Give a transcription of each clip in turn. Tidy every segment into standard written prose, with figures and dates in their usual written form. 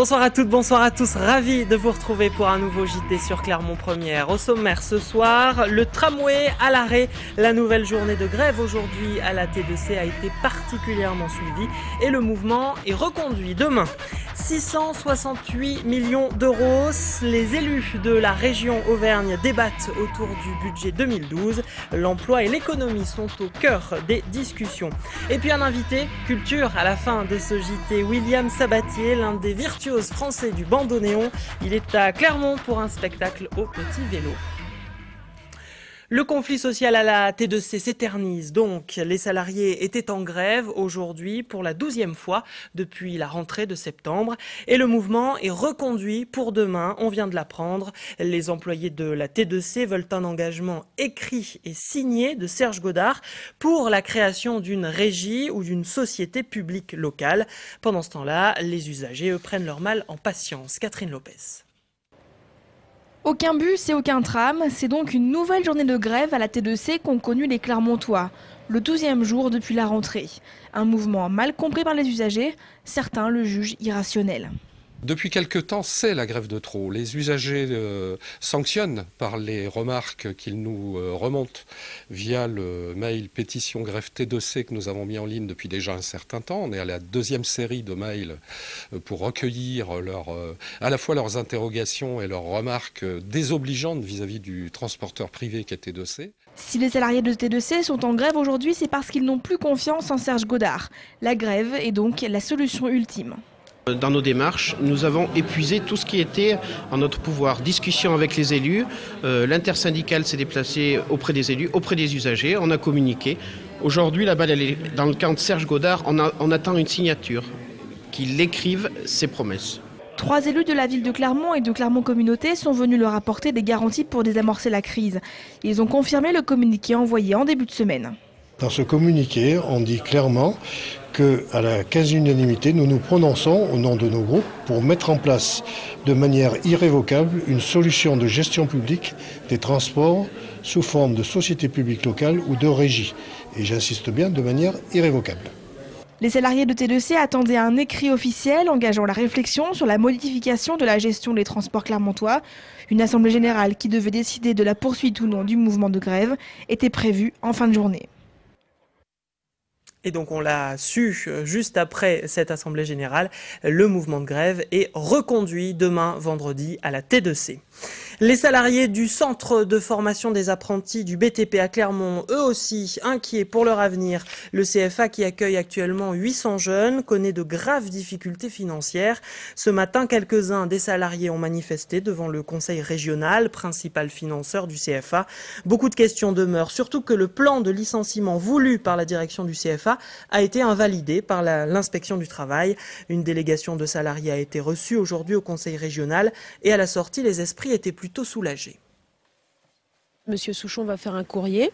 Bonsoir à toutes, bonsoir à tous, ravi de vous retrouver pour un nouveau JT sur Clermont Première. Au sommaire ce soir, le tramway à l'arrêt. La nouvelle journée de grève aujourd'hui à la T2C a été particulièrement suivie et le mouvement est reconduit demain. 668 millions d'euros, les élus de la région Auvergne débattent autour du budget 2012. L'emploi et l'économie sont au cœur des discussions. Et puis un invité culture à la fin de ce JT, William Sabatier, l'un des virtuoses français du bandoneon. Il est à Clermont pour un spectacle au petit vélo. Le conflit social à la T2C s'éternise donc. Les salariés étaient en grève aujourd'hui pour la 12e fois depuis la rentrée de septembre. Et le mouvement est reconduit pour demain, on vient de l'apprendre. Les employés de la T2C veulent un engagement écrit et signé de Serge Godard pour la création d'une régie ou d'une société publique locale. Pendant ce temps-là, les usagers, eux, prennent leur mal en patience. Catherine Lopez. Aucun bus et aucun tram, c'est donc une nouvelle journée de grève à la T2C qu'ont connu les Clermontois. Le 12e jour depuis la rentrée. Un mouvement mal compris par les usagers, certains le jugent irrationnel. Depuis quelque temps, c'est la grève de trop. Les usagers sanctionnent par les remarques qu'ils nous remontent via le mail pétition grève T2C que nous avons mis en ligne depuis déjà un certain temps. On est à la deuxième série de mails pour recueillir à la fois leurs interrogations et leurs remarques désobligeantes vis-à-vis du transporteur privé qu'est T2C. Si les salariés de T2C sont en grève aujourd'hui, c'est parce qu'ils n'ont plus confiance en Serge Godard. La grève est donc la solution ultime. Dans nos démarches, nous avons épuisé tout ce qui était en notre pouvoir. Discussion avec les élus, l'intersyndicale s'est déplacée auprès des élus, auprès des usagers, on a communiqué. Aujourd'hui, la balle elle est dans le camp de Serge Godard, on attend une signature, qu'il écrive ses promesses. 3 élus de la ville de Clermont et de Clermont Communauté sont venus leur apporter des garanties pour désamorcer la crise. Ils ont confirmé le communiqué envoyé en début de semaine. Dans ce communiqué, on dit clairement qu'à la quasi-unanimité, nous nous prononçons au nom de nos groupes pour mettre en place de manière irrévocable une solution de gestion publique des transports sous forme de société publique locale ou de régie. Et j'insiste bien, de manière irrévocable. Les salariés de T2C attendaient un écrit officiel engageant la réflexion sur la modification de la gestion des transports clermontois. Une assemblée générale qui devait décider de la poursuite ou non du mouvement de grève était prévue en fin de journée. Et donc on l'a su juste après cette assemblée générale, le mouvement de grève est reconduit demain vendredi à la T2C. Les salariés du centre de formation des apprentis du BTP à Clermont, eux aussi inquiets pour leur avenir. Le CFA qui accueille actuellement 800 jeunes connaît de graves difficultés financières. Ce matin, quelques-uns des salariés ont manifesté devant le conseil régional, principal financeur du CFA. Beaucoup de questions demeurent, surtout que le plan de licenciement voulu par la direction du CFA a été invalidé par l'inspection du travail. Une délégation de salariés a été reçue aujourd'hui au conseil régional et à la sortie, les esprits étaient plutôt soulagés. Monsieur Souchon va faire un courrier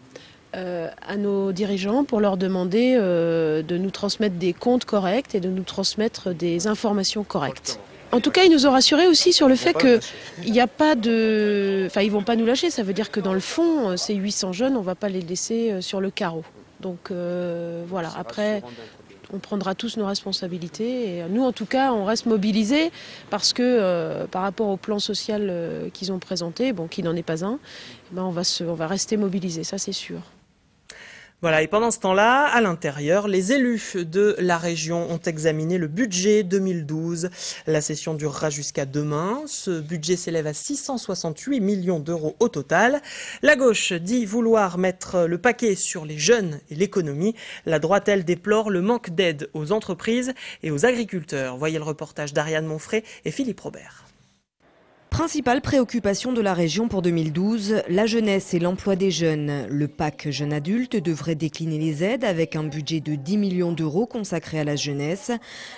à nos dirigeants pour leur demander de nous transmettre des comptes corrects et de nous transmettre des informations correctes. En tout cas, il nous ont rassurés aussi sur le fait qu'il n'y a pas de... Enfin, ils ne vont pas nous lâcher. Ça veut dire que dans le fond, ces 800 jeunes, on ne va pas les laisser sur le carreau. Donc voilà, après, on prendra tous nos responsabilités. Et nous, en tout cas, on reste mobilisés parce que par rapport au plan social qu'ils ont présenté, bon, qui n'en est pas un, ben on va rester mobilisés, ça c'est sûr. Voilà, et pendant ce temps-là, à l'intérieur, les élus de la région ont examiné le budget 2012. La session durera jusqu'à demain. Ce budget s'élève à 668 millions d'euros au total. La gauche dit vouloir mettre le paquet sur les jeunes et l'économie. La droite, elle, déplore le manque d'aide aux entreprises et aux agriculteurs. Voyez le reportage d'Ariane Monfray et Philippe Robert. Principale préoccupation de la région pour 2012, la jeunesse et l'emploi des jeunes. Le PAC Jeunes Adultes devrait décliner les aides avec un budget de 10 millions d'euros consacré à la jeunesse.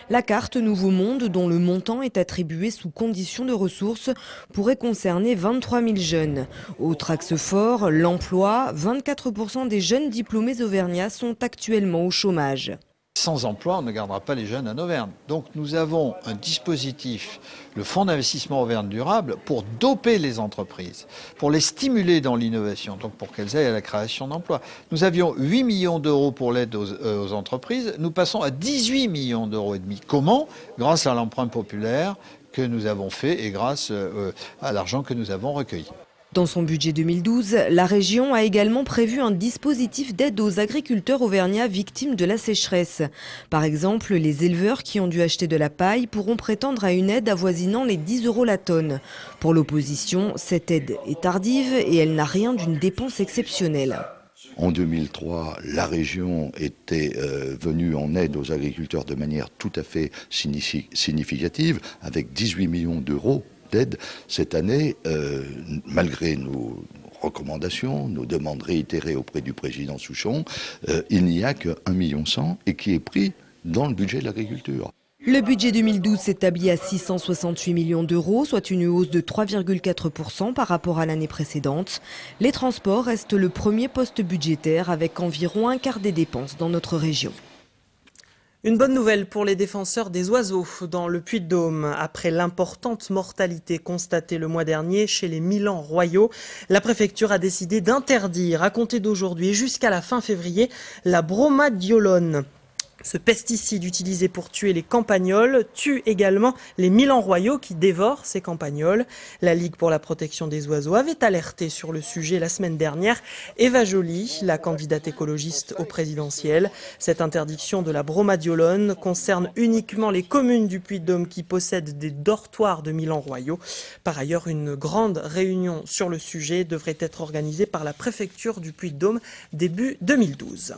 La carte Nouveau Monde, dont le montant est attribué sous condition de ressources, pourrait concerner 23 000 jeunes. Autre axe fort, l'emploi. 24% des jeunes diplômés auvergnats sont actuellement au chômage. Sans emploi, on ne gardera pas les jeunes en Auvergne. Donc nous avons un dispositif, le Fonds d'investissement Auvergne durable, pour doper les entreprises, pour les stimuler dans l'innovation, donc pour qu'elles aillent à la création d'emplois. Nous avions 8 millions d'euros pour l'aide aux entreprises, nous passons à 18 millions d'euros et demi. Comment ? Grâce à l'emprunt populaire que nous avons fait et grâce à l'argent que nous avons recueilli. Dans son budget 2012, la région a également prévu un dispositif d'aide aux agriculteurs auvergnats victimes de la sécheresse. Par exemple, les éleveurs qui ont dû acheter de la paille pourront prétendre à une aide avoisinant les 10 € la tonne. Pour l'opposition, cette aide est tardive et elle n'a rien d'une dépense exceptionnelle. En 2003, la région était venue en aide aux agriculteurs de manière tout à fait significative, avec 18 millions d'euros d'aide. Cette année, malgré nos recommandations, nos demandes réitérées auprès du président Souchon, il n'y a que 1,1 million et qui est pris dans le budget de l'agriculture. Le budget 2012 s'établit à 668 millions d'euros, soit une hausse de 3,4% par rapport à l'année précédente. Les transports restent le premier poste budgétaire avec environ un quart des dépenses dans notre région. Une bonne nouvelle pour les défenseurs des oiseaux dans le Puy-de-Dôme. Après l'importante mortalité constatée le mois dernier chez les milans royaux, la préfecture a décidé d'interdire à compter d'aujourd'hui et jusqu'à la fin février la bromadiolone. Ce pesticide utilisé pour tuer les campagnols tue également les milans royaux qui dévorent ces campagnols. La Ligue pour la protection des oiseaux avait alerté sur le sujet la semaine dernière. Eva Joly, la candidate écologiste au présidentiel. Cette interdiction de la bromadiolone concerne uniquement les communes du Puy-de-Dôme qui possèdent des dortoirs de milans royaux. Par ailleurs, une grande réunion sur le sujet devrait être organisée par la préfecture du Puy-de-Dôme début 2012.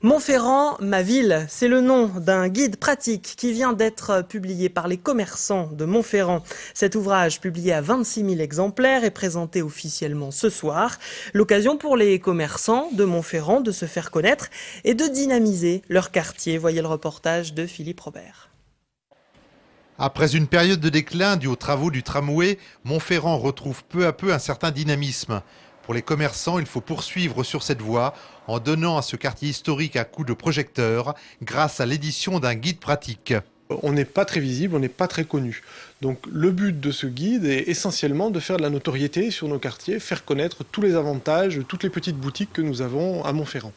Montferrand, ma ville, c'est le nom d'un guide pratique qui vient d'être publié par les commerçants de Montferrand. Cet ouvrage, publié à 26 000 exemplaires, est présenté officiellement ce soir. L'occasion pour les commerçants de Montferrand de se faire connaître et de dynamiser leur quartier. Voyez le reportage de Philippe Robert. Après une période de déclin due aux travaux du tramway, Montferrand retrouve peu à peu un certain dynamisme. Pour les commerçants, il faut poursuivre sur cette voie en donnant à ce quartier historique un coup de projecteur grâce à l'édition d'un guide pratique. On n'est pas très visible, on n'est pas très connu. Donc le but de ce guide est essentiellement de faire de la notoriété sur nos quartiers, faire connaître tous les avantages, toutes les petites boutiques que nous avons à Montferrand.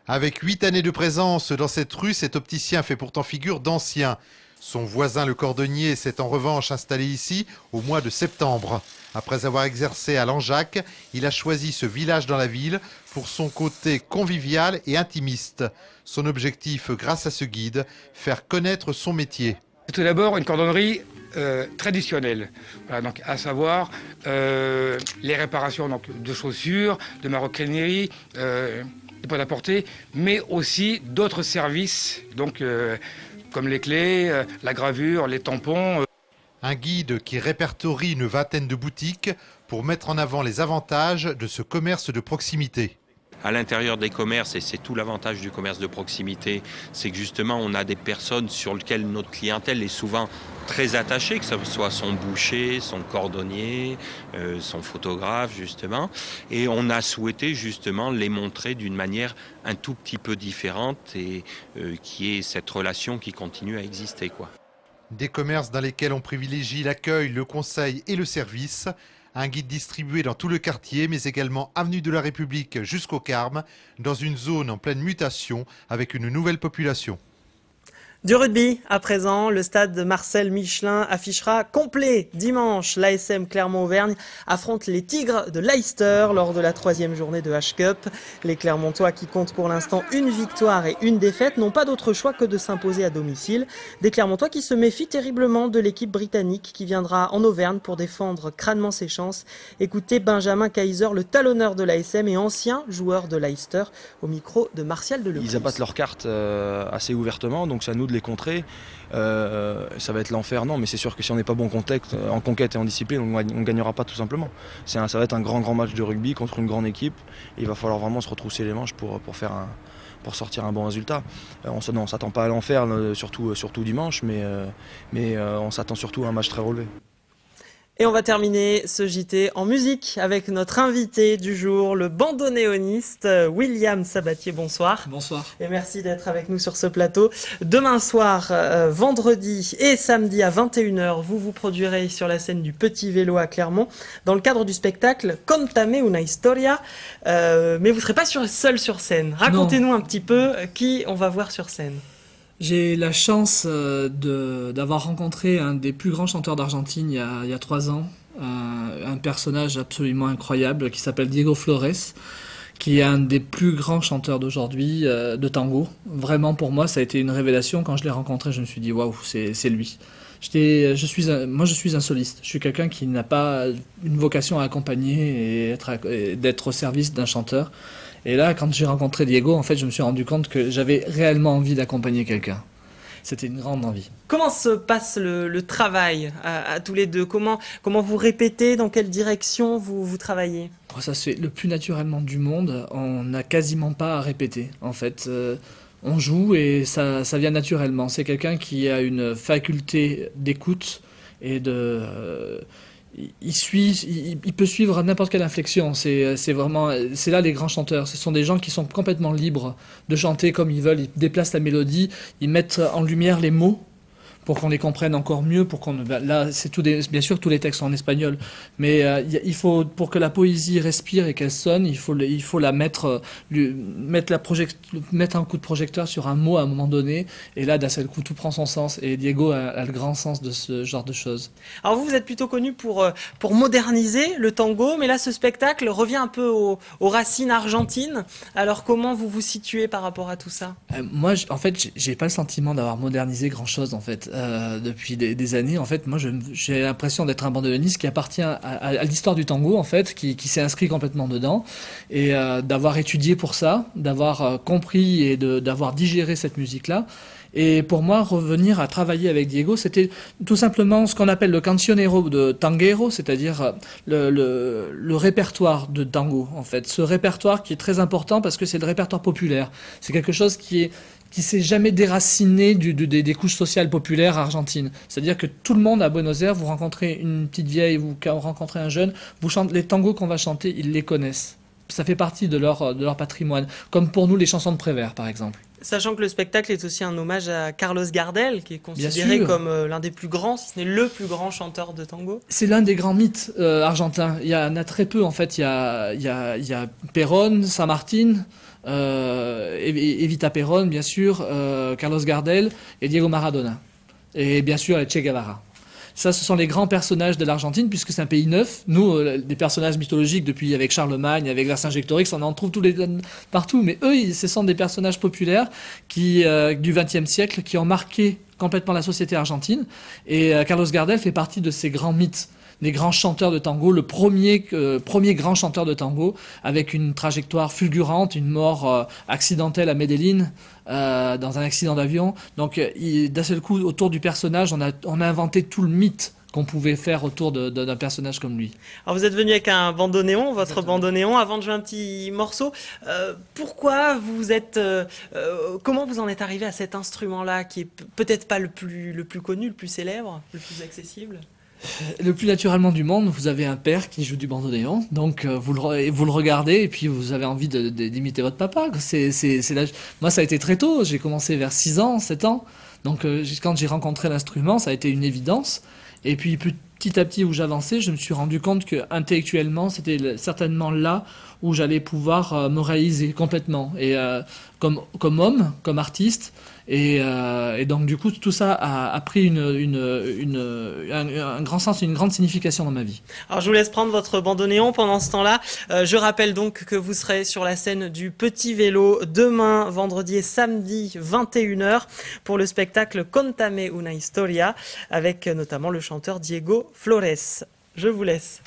Avec 8 années de présence dans cette rue, cet opticien fait pourtant figure d'ancien. Son voisin le cordonnier s'est en revanche installé ici au mois de septembre. Après avoir exercé à Langeac, il a choisi ce village dans la ville pour son côté convivial et intimiste. Son objectif, grâce à ce guide, faire connaître son métier. Tout d'abord, une cordonnerie traditionnelle, voilà, donc, à savoir les réparations donc, de chaussures, de maroquinerie, des prêt-à-porter, mais aussi d'autres services, donc, comme les clés, la gravure, les tampons. Un guide qui répertorie une vingtaine de boutiques pour mettre en avant les avantages de ce commerce de proximité. À l'intérieur des commerces, et c'est tout l'avantage du commerce de proximité, c'est que justement on a des personnes sur lesquelles notre clientèle est souvent très attachée, que ce soit son boucher, son cordonnier, son photographe justement. Et on a souhaité justement les montrer d'une manière un tout petit peu différente et qui est cette relation qui continue à exister, quoi. Des commerces dans lesquels on privilégie l'accueil, le conseil et le service. Un guide distribué dans tout le quartier, mais également avenue de la République jusqu'au Carme, dans une zone en pleine mutation avec une nouvelle population. Du rugby, à présent, le stade Marcel Michelin affichera complet dimanche. L'ASM Clermont-Auvergne affronte les Tigres de Leicester lors de la 3e journée de H-Cup. Les Clermontois, qui comptent pour l'instant une victoire et une défaite, n'ont pas d'autre choix que de s'imposer à domicile. Des Clermontois qui se méfient terriblement de l'équipe britannique qui viendra en Auvergne pour défendre crânement ses chances. Écoutez Benjamin Kaiser, le talonneur de l'ASM et ancien joueur de Leicester, au micro de Martial Delecruz. Ils abattent leurs cartes assez ouvertement, donc c'est à nous de les contrer. Ça va être l'enfer, non, mais c'est sûr que si on n'est pas bon en conquête et en discipline, on ne gagnera pas tout simplement. Ça va être un grand match de rugby contre une grande équipe. Et il va falloir vraiment se retrousser les manches pour sortir un bon résultat. On ne s'attend pas à l'enfer, surtout dimanche, mais on s'attend surtout à un match très relevé. Et on va terminer ce JT en musique avec notre invité du jour, le bandonéoniste William Sabatier. Bonsoir. Bonsoir. Et merci d'être avec nous sur ce plateau. Demain soir, vendredi et samedi à 21h, vous vous produirez sur la scène du Petit Vélo à Clermont dans le cadre du spectacle Contame una historia. Mais vous ne serez pas seul sur scène. Racontez-nous un petit peu qui on va voir sur scène. J'ai la chance d'avoir rencontré un des plus grands chanteurs d'Argentine il y a 3 ans, un personnage absolument incroyable qui s'appelle Diego Flores, qui est un des plus grands chanteurs d'aujourd'hui de tango. Vraiment, pour moi, ça a été une révélation. Quand je l'ai rencontré, je me suis dit waouh, c'est lui. Je suis un soliste. Je suis quelqu'un qui n'a pas une vocation à accompagner et d'être au service d'un chanteur. Et là, quand j'ai rencontré Diego, en fait, je me suis rendu compte que j'avais réellement envie d'accompagner quelqu'un. C'était une grande envie. Comment se passe le travail à tous les deux? Comment vous répétez? Dans quelle direction vous travaillez? Ça se fait le plus naturellement du monde. On n'a quasiment pas à répéter, en fait. On joue et ça vient naturellement. C'est quelqu'un qui a une faculté d'écoute et il peut suivre n'importe quelle inflexion. C'est là les grands chanteurs. Ce sont des gens qui sont complètement libres de chanter comme ils veulent. Ils déplacent la mélodie, ils mettent en lumière les mots pour qu'on les comprenne encore mieux. Là, bien sûr, tous les textes sont en espagnol, mais il faut, pour que la poésie respire et qu'elle sonne, il faut la mettre un coup de projecteur sur un mot à un moment donné, et là, d'un seul coup, tout prend son sens. Et Diego a le grand sens de ce genre de choses. Alors vous êtes plutôt connu pour moderniser le tango, mais là, ce spectacle revient un peu aux racines argentines. Alors comment vous vous situez par rapport à tout ça? Moi, en fait, j'ai pas le sentiment d'avoir modernisé grand-chose, en fait. Depuis des années, en fait, moi, j'ai l'impression d'être un bandoneoniste qui appartient à l'histoire du tango, en fait, qui s'est inscrit complètement dedans, et d'avoir étudié pour ça, d'avoir compris et d'avoir digéré cette musique-là. Et pour moi, revenir à travailler avec Diego, c'était tout simplement ce qu'on appelle le cancionero de tanguero, c'est-à-dire le répertoire de tango, en fait. Ce répertoire qui est très important parce que c'est le répertoire populaire. C'est quelque chose qui s'est jamais déraciné des couches sociales populaires argentines. C'est-à-dire que tout le monde à Buenos Aires, vous rencontrez une petite vieille, vous rencontrez un jeune, les tangos qu'on va chanter, ils les connaissent. Ça fait partie de leur patrimoine. Comme pour nous, les chansons de Prévert, par exemple. Sachant que le spectacle est aussi un hommage à Carlos Gardel, qui est considéré comme l'un des plus grands, si ce n'est le plus grand chanteur de tango. C'est l'un des grands mythes argentins. Il y en a très peu, en fait. Il y a Perón, San Martín, Evita Perón, bien sûr, Carlos Gardel et Diego Maradona. Et bien sûr, Che Guevara. Ça, ce sont les grands personnages de l'Argentine, puisque c'est un pays neuf. Nous, des personnages mythologiques, depuis avec Charlemagne, avec Vercingétorix, on en trouve partout. Mais eux, ce sont des personnages populaires du XXe siècle qui ont marqué complètement la société argentine. Et Carlos Gardel fait partie de ces grands mythes, des grands chanteurs de tango, le premier grand chanteur de tango, avec une trajectoire fulgurante, une mort accidentelle à Medellín, dans un accident d'avion. Donc d'un seul coup, autour du personnage, on a inventé tout le mythe qu'on pouvait faire autour d'un personnage comme lui. Alors vous êtes venu avec un bandoneon, votre bandoneon, avant de jouer un petit morceau. Pourquoi comment vous en êtes arrivé à cet instrument-là, qui est peut-être pas le plus connu, le plus célèbre, le plus accessible? Le plus naturellement du monde, vous avez un père qui joue du bandoneon, donc vous le regardez et puis vous avez envie d'imiter votre papa. Moi, ça a été très tôt, j'ai commencé vers 6 ans, 7 ans, donc quand j'ai rencontré l'instrument, ça a été une évidence. Et puis petit à petit où j'avançais, je me suis rendu compte que intellectuellement, c'était certainement là où j'allais pouvoir me réaliser complètement, et comme homme, comme artiste. Et donc du coup tout ça a pris un grand sens, une grande signification dans ma vie. Alors je vous laisse prendre votre bandoneon pendant ce temps-là. Je rappelle donc que vous serez sur la scène du Petit Vélo demain, vendredi et samedi 21h pour le spectacle Contame una historia, avec notamment le chanteur Diego Flores. Je vous laisse.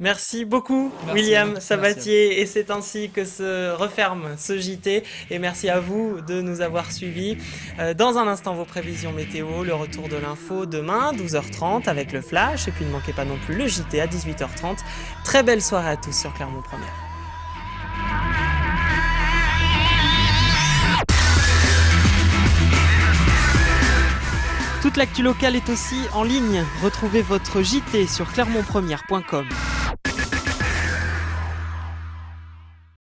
Merci beaucoup, William Sabatier. Et c'est ainsi que se referme ce JT. Et merci à vous de nous avoir suivis. Dans un instant, vos prévisions météo, le retour de l'info demain, 12h30 avec le Flash. Et puis ne manquez pas non plus le JT à 18h30. Très belle soirée à tous sur Clermont Première. Toute l'actu locale est aussi en ligne. Retrouvez votre JT sur clermontpremière.com.